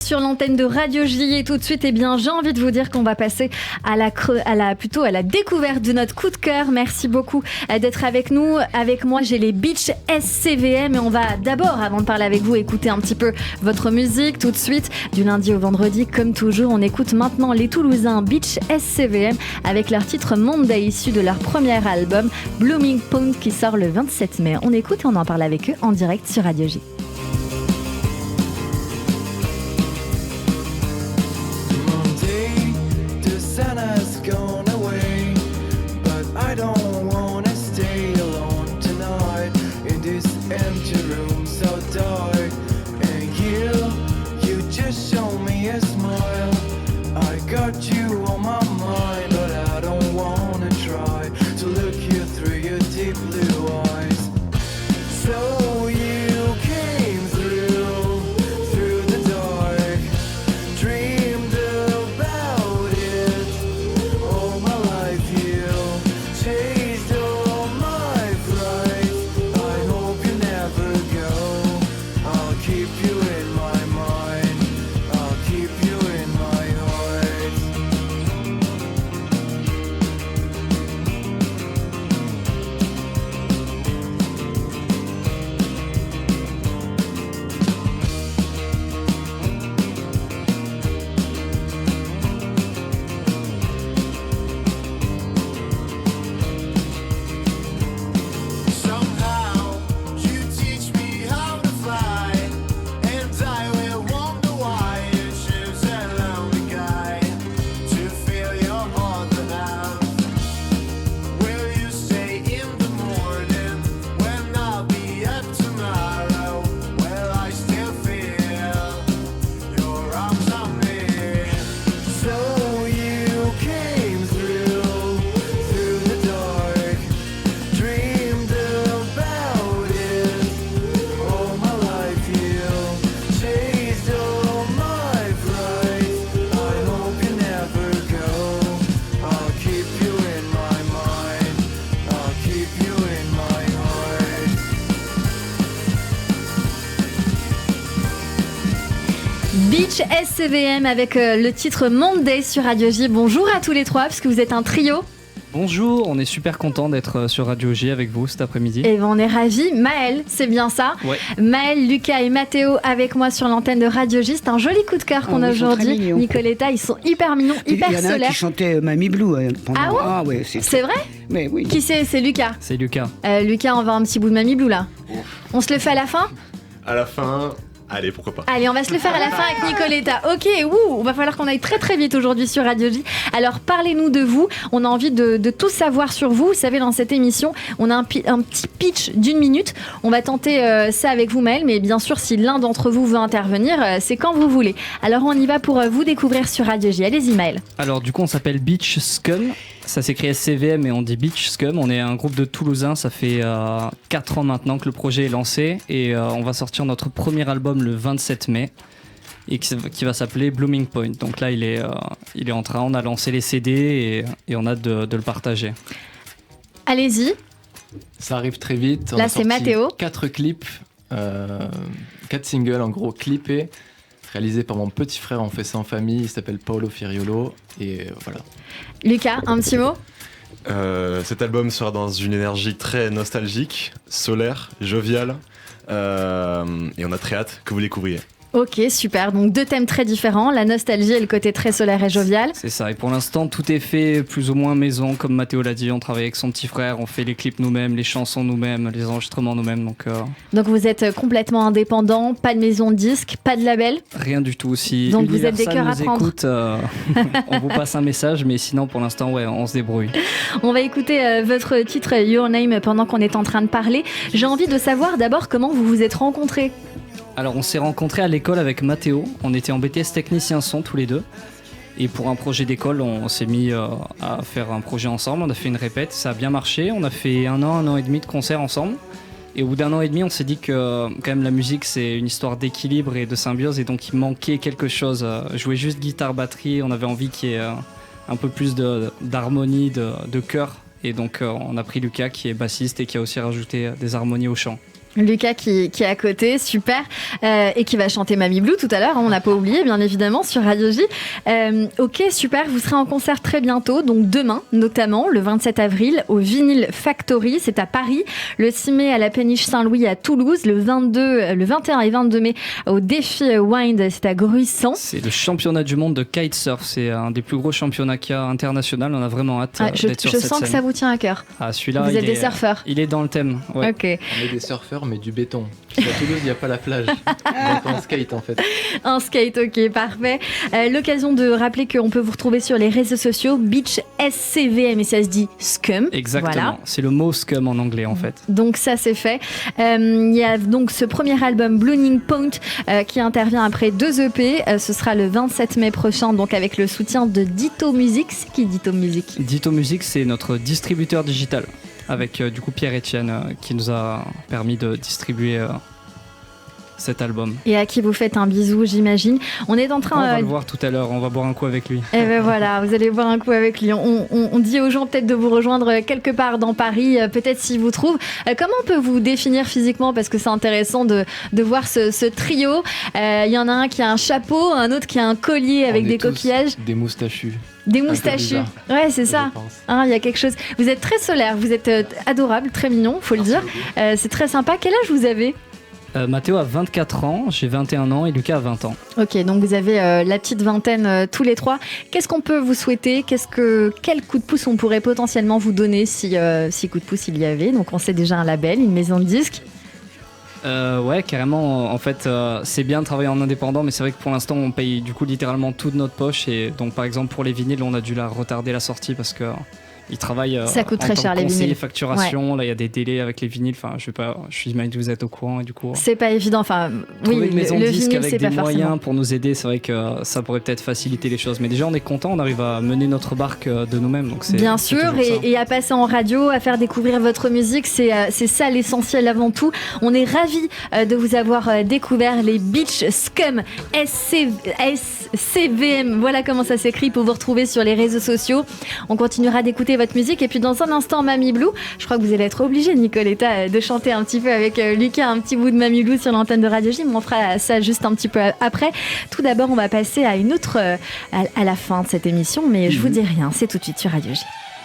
sur l'antenne de Radio J et tout de suite, j'ai envie de vous dire qu'on va passer à la découverte de notre coup de cœur. Merci beaucoup d'être avec nous. Avec moi, j'ai les Beach SCVM et on va d'abord, avant de parler avec vous, écouter un petit peu votre musique tout de suite. Du lundi au vendredi, comme toujours, on écoute maintenant les Toulousains Beach SCVM avec leur titre Monday, issu de leur premier album Blooming Point qui sort le 27 mai. On écoute et on en parle avec eux en direct sur Radio J. Beach SCVM avec le titre Monday sur Radio J. Bonjour à tous les trois, parce que vous êtes un trio. Bonjour, on est super content d'être sur Radio J avec vous cet après-midi. Et on est ravis. Maël, c'est bien ça. Ouais. Maël, Lucas et Mathéo avec moi sur l'antenne de Radio J. C'est un joli coup de cœur qu'on a aujourd'hui. Nicoletta, ils sont hyper mignons, hyper solaires. Il y en a un qui chantait Mamie Blue pendant... Ah ouais, c'est vrai. Mais oui. Qui c'est Lucas. C'est Lucas. Lucas, on va un petit bout de Mamie Blue là. On se le fait à la fin. À la fin... Allez, pourquoi pas. Allez, on va se le faire à la fin avec Nicoletta. Ok, on va falloir qu'on aille très très vite aujourd'hui sur Radio J. Alors, parlez-nous de vous. On a envie de tout savoir sur vous. Vous savez, dans cette émission, on a un petit pitch d'1 minute. On va tenter ça avec vous, Maël. Mais bien sûr, si l'un d'entre vous veut intervenir, c'est quand vous voulez. Alors, on y va pour vous découvrir sur Radio J. Allez-y, Maël. Alors, du coup, on s'appelle Beach Scum. Ça s'écrit SCVM et on dit Beach Scum. On est un groupe de Toulousains. Ça fait 4 ans maintenant que le projet est lancé. Et on va sortir notre premier album le 27 mai. Et qui va s'appeler Blooming Point. Donc là, il est en train. On a lancé les CD et on a hâte de le partager. Allez-y. Ça arrive très vite. Là, c'est Mathéo. 4 clips, 4 singles en gros clippés, réalisés par mon petit frère. On fait ça en famille. Il s'appelle Paolo Firiolo. Et voilà. Lucas, un petit mot. Cet album sera dans une énergie très nostalgique, solaire, joviale. Et on a très hâte que vous les découvriez. Ok, super. Donc 2 thèmes très différents, la nostalgie et le côté très solaire et jovial. C'est ça. Et pour l'instant, tout est fait plus ou moins maison, comme Mathéo l'a dit. On travaille avec son petit frère, on fait les clips nous-mêmes, les chansons nous-mêmes, les enregistrements nous-mêmes. Donc vous êtes complètement indépendant, pas de maison de disque, pas de label. Rien du tout. Si donc vous êtes des cœurs à prendre. Écoute, on vous passe un message, mais sinon pour l'instant, ouais, on se débrouille. On va écouter votre titre Your Name pendant qu'on est en train de parler. J'ai envie de savoir d'abord comment vous vous êtes rencontrés. Alors on s'est rencontrés à l'école avec Mathéo, on était en BTS technicien son tous les deux et pour un projet d'école on s'est mis à faire un projet ensemble, on a fait une répète, ça a bien marché, on a fait un an et demi de concert ensemble et au bout d'1 an et demi on s'est dit que quand même la musique c'est une histoire d'équilibre et de symbiose et donc il manquait quelque chose, jouer juste guitare, batterie, on avait envie qu'il y ait un peu plus d'harmonie, de chœur et donc on a pris Lucas qui est bassiste et qui a aussi rajouté des harmonies au chant. Lucas qui est à côté, super, et qui va chanter Mamie Blue tout à l'heure, hein, on n'a pas oublié bien évidemment sur Radio J. Ok, super, vous serez en concert très bientôt, donc demain notamment, le 27 avril au Vinyl Factory, c'est à Paris, le 6 mai à la Péniche Saint-Louis à Toulouse, le 21 et 22 mai au Défi Wind, c'est à Gruissant. C'est le championnat du monde de kitesurf, c'est un des plus gros championnats qu'il y a international, on a vraiment hâte d'être sur cette scène. Je sens que ça vous tient à cœur. Ah, celui-là, vous êtes des surfeurs. Il est dans le thème, ouais. Ok. On est des surfeurs, mais du béton. À Toulouse, il n'y a pas la plage. Donc on skate en fait. Un skate, ok, parfait. L'occasion de rappeler qu'on peut vous retrouver sur les réseaux sociaux, Beach SCVM, et ça se dit Scum. Exactement, voilà. C'est le mot Scum en anglais en fait. Donc ça c'est fait. Il y a donc ce premier album Blooming Point qui intervient après 2 EP. Ce sera le 27 mai prochain, donc avec le soutien de Ditto Music. C'est qui Ditto Music ? Ditto Music, c'est notre distributeur digital. Avec du coup Pierre-Etienne qui nous a permis de distribuer cet album. Et à qui vous faites un bisou, j'imagine. On est en train... On va le voir tout à l'heure, on va boire un coup avec lui. Et ben voilà, vous allez boire un coup avec lui. On dit aux gens peut-être de vous rejoindre quelque part dans Paris, peut-être s'ils vous trouvent. Comment on peut vous définir physiquement ? Parce que c'est intéressant de voir ce trio. Il y en a un qui a un chapeau, un autre qui a un collier avec des coquillages. Des moustachus. Des moustachus. Ouais, c'est ça. Il y a quelque chose. Vous êtes très solaire, vous êtes adorable, très mignon, faut le dire. C'est très sympa. Quel âge vous avez ? Mathéo a 24 ans, j'ai 21 ans et Lucas a 20 ans. Ok, donc vous avez la petite vingtaine tous les trois. Qu'est-ce qu'on peut vous souhaiter ? Quel coup de pouce on pourrait potentiellement vous donner si coup de pouce il y avait ? Donc on sait déjà un label, une maison de disques. Ouais, carrément. En fait, c'est bien de travailler en indépendant, mais c'est vrai que pour l'instant, on paye du coup littéralement tout de notre poche. Et donc, par exemple, pour les vinyles, on a dû retarder la sortie parce que ils travaillent ça coûte très cher, les vinyles. Facturation, ouais. Là il y a des délais avec les vinyles, enfin j'imagine que vous êtes au courant et du coup c'est pas évident, enfin oui, trouver une maison de disque vinyle, avec c'est des pas moyens forcément. pour nous aider, c'est vrai que ça pourrait peut-être faciliter les choses, mais déjà on est content, on arrive à mener notre barque de nous-mêmes, donc c'est bien sûr, et à passer en radio, à faire découvrir votre musique, c'est ça l'essentiel avant tout. On est ravis de vous avoir découvert, les Beach Scum SCVM, voilà comment ça s'écrit, pour vous retrouver sur les réseaux sociaux. On continuera d'écouter votre musique et puis dans un instant Mamie Blue, je crois que vous allez être obligé, Nicoletta, de chanter un petit peu avec Lucas un petit bout de Mamie Blue sur l'antenne de Radio J, mais on fera ça juste un petit peu après. Tout d'abord on va passer à une autre à la fin de cette émission, mais je vous dis rien, c'est tout de suite sur Radio J.